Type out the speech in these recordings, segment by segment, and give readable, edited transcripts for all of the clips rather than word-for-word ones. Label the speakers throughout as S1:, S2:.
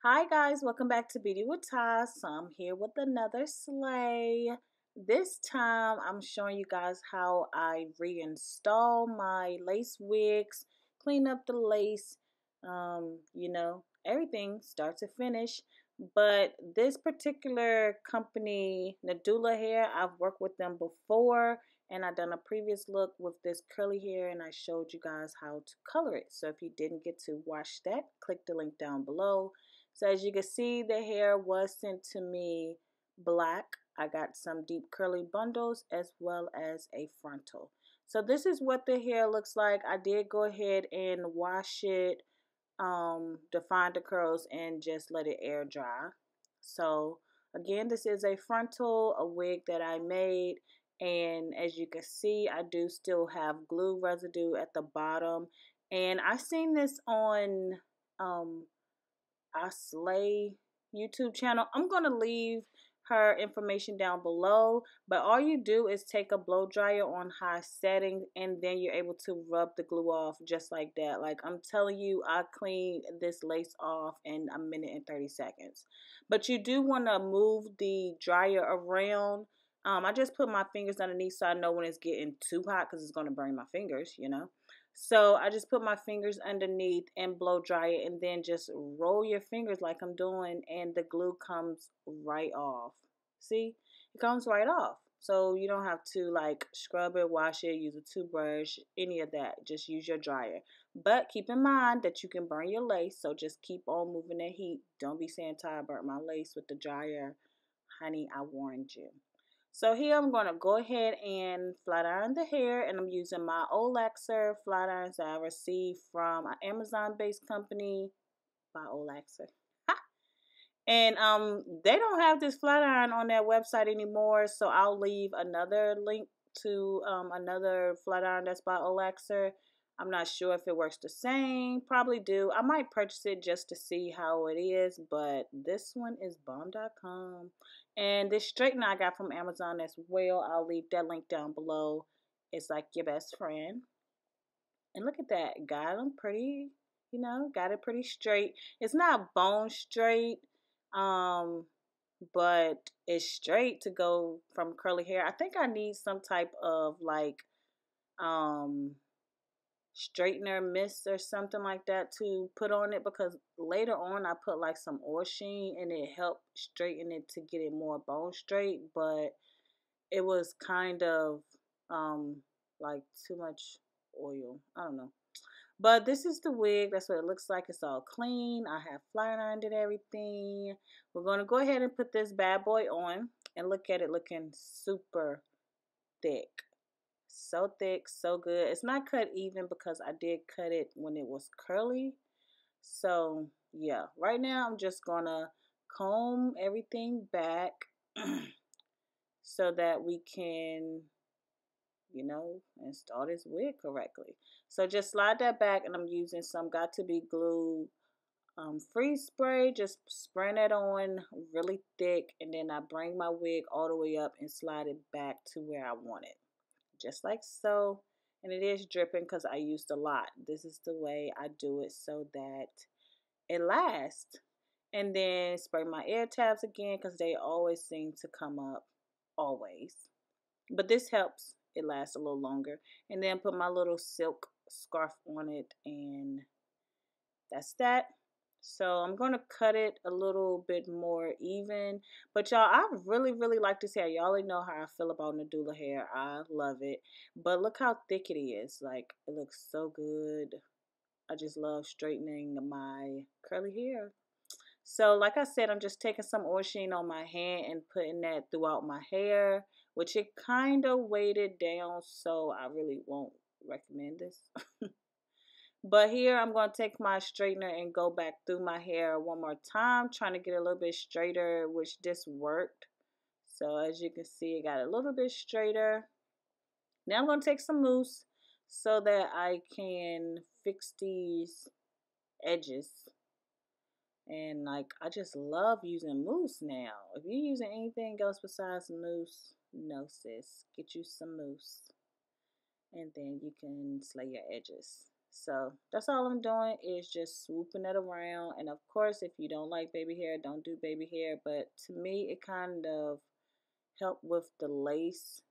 S1: Hi guys, welcome back to Beauty with Ty. So I'm here with another slay. This time I'm showing you guys how I reinstall my lace wigs, clean up the lace, everything start to finish. But this particular company, Nadula Hair, I've worked with them before and I done a previous look with this curly hair and I showed you guys how to color it. So if you didn't get to watch that, click the link down below. So as you can see, the hair was sent to me black. I got some deep curly bundles as well as a frontal. So this is what the hair looks like. I did go ahead and wash it, define the curls, and just let it air dry. So again, this is a frontal, a wig that I made. And as you can see, I do still have glue residue at the bottom. And I seen this on I Slay YouTube channel. I'm going to leave her information down below, but all you do is take a blow dryer on high setting and then you're able to rub the glue off just like that. Like I'm telling you, I cleaned this lace off in a minute and 30 seconds. But you do want to move the dryer around. I just put my fingers underneath so I know when it's getting too hot because it's going to burn my fingers, you know. So I just put my fingers underneath and blow dry it and then just roll your fingers like I'm doing and the glue comes right off. See, it comes right off. So you don't have to like scrub it, wash it, use a toothbrush, any of that. Just use your dryer. But keep in mind that you can burn your lace. So just keep on moving that heat. Don't be saying, Ty, I burnt my lace with the dryer. Honey, I warned you. So here I'm going to go ahead and flat iron the hair, and I'm using my Olaxer flat irons that I received from an Amazon-based company by Olaxer. And they don't have this flat iron on their website anymore, so I'll leave another link to another flat iron that's by Olaxer. I'm not sure if it works the same. Probably do. I might purchase it just to see how it is, but this one is bomb.com. And this straightener I got from Amazon as well. I'll leave that link down below. It's like your best friend. And look at that. Got them pretty, got it pretty straight. It's not bone straight, um, but it's straight to go from curly hair. I think I need some type of like um straightener mist or something like that to put on it because later on I put like some oil sheen and it helped straighten it to get it more bone straight, but it was kind of like too much oil. I don't know. But this is the wig. That's what it looks like. It's all clean. I have flat ironed it, everything. We're going to go ahead and put this bad boy on and look at it looking super thick. So thick, so good. It's not cut even because I did cut it when it was curly. So, yeah. Right now, I'm just going to comb everything back so that we can, install this wig correctly. So just slide that back, and I'm using some Got To Be Glue freeze spray. Just spraying that on really thick, and then I bring my wig all the way up and slide it back to where I want it. Just like so. And it is dripping because I used a lot. This is the way I do it so that it lasts. And then spray my ear tabs again because they always seem to come up. Always. But this helps it lasts a little longer. And then put my little silk scarf on it, and that's that. So I'm going to cut it a little bit more even. But y'all, I really like this hair. Y'all already know how I feel about Nadula hair. I love it. But look how thick it is. Like, it looks so good. I just love straightening my curly hair. So like I said, I'm just taking some oil sheen on my hand and putting that throughout my hair, which it kind of weighted down, so I really won't recommend this. But here I'm going to take my straightener and go back through my hair one more time, trying to get a little bit straighter, which this worked. So as you can see, it got a little bit straighter. Now I'm going to take some mousse so that I can fix these edges. And like, I just love using mousse now. If you're using anything else besides mousse, no sis, get you some mousse. And then you can slay your edges. So that's all I'm doing is just swooping it around. And of course, if you don't like baby hair, don't do baby hair. But to me, it kind of helped with the lace.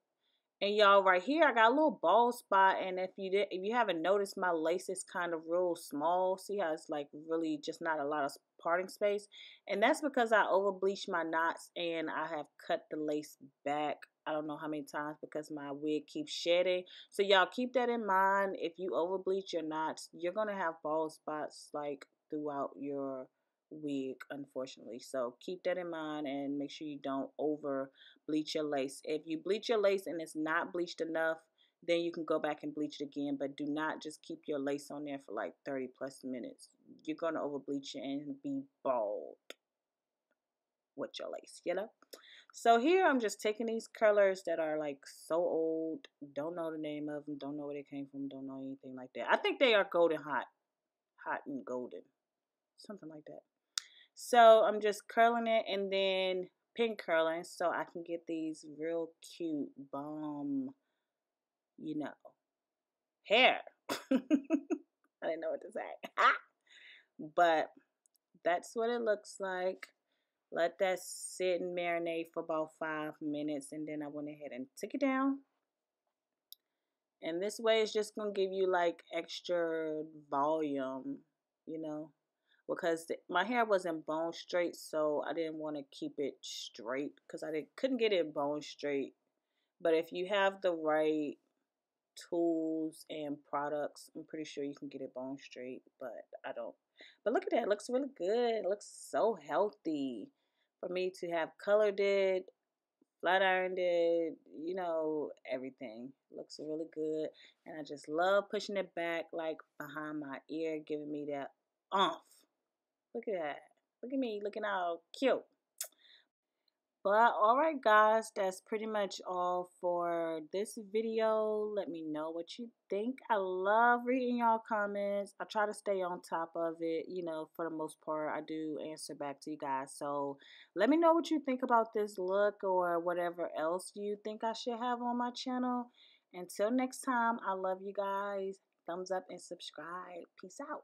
S1: And y'all, right here, I got a little bald spot. And if you haven't noticed, my lace is kind of real small. See how it's like really just not a lot of parting space. And that's because I over bleached my knots and I have cut the lace back. I don't know how many times because my wig keeps shedding. So y'all keep that in mind. If you over bleach your knots, you're gonna have bald spots like throughout your wig, unfortunately. So keep that in mind and make sure you don't over bleach your lace. If you bleach your lace and it's not bleached enough, then you can go back and bleach it again. But do not just keep your lace on there for like 30 plus minutes. You're going to over bleach it and be bald with your lace, you know? So here I'm just taking these curlers that are like so old. Don't know the name of them. Don't know where they came from. Don't know anything like that. I think they are golden hot. Hot and golden. Something like that. So I'm just curling it and then pin curling so I can get these real cute bomb, you know, hair. I didn't know what to say. But that's what it looks like. Let that sit and marinate for about 5 minutes, and then I went ahead and took it down. And this way it's just going to give you like extra volume, you know, because my hair wasn't bone straight, so I didn't want to keep it straight because couldn't get it bone straight. But if you have the right tools and products, I'm pretty sure you can get it bone straight, but I don't. But look at that, it looks really good. It looks so healthy for me to have colored it, flat ironed it, you know, everything. Looks really good. And I just love pushing it back like behind my ear, giving me that oomph. Look at that. Look at me looking all cute. But alright guys, that's pretty much all for this video. Let me know what you think. I love reading y'all comments. I try to stay on top of it. You know, for the most part, I do answer back to you guys. So let me know what you think about this look or whatever else you think I should have on my channel. Until next time, I love you guys. Thumbs up and subscribe. Peace out.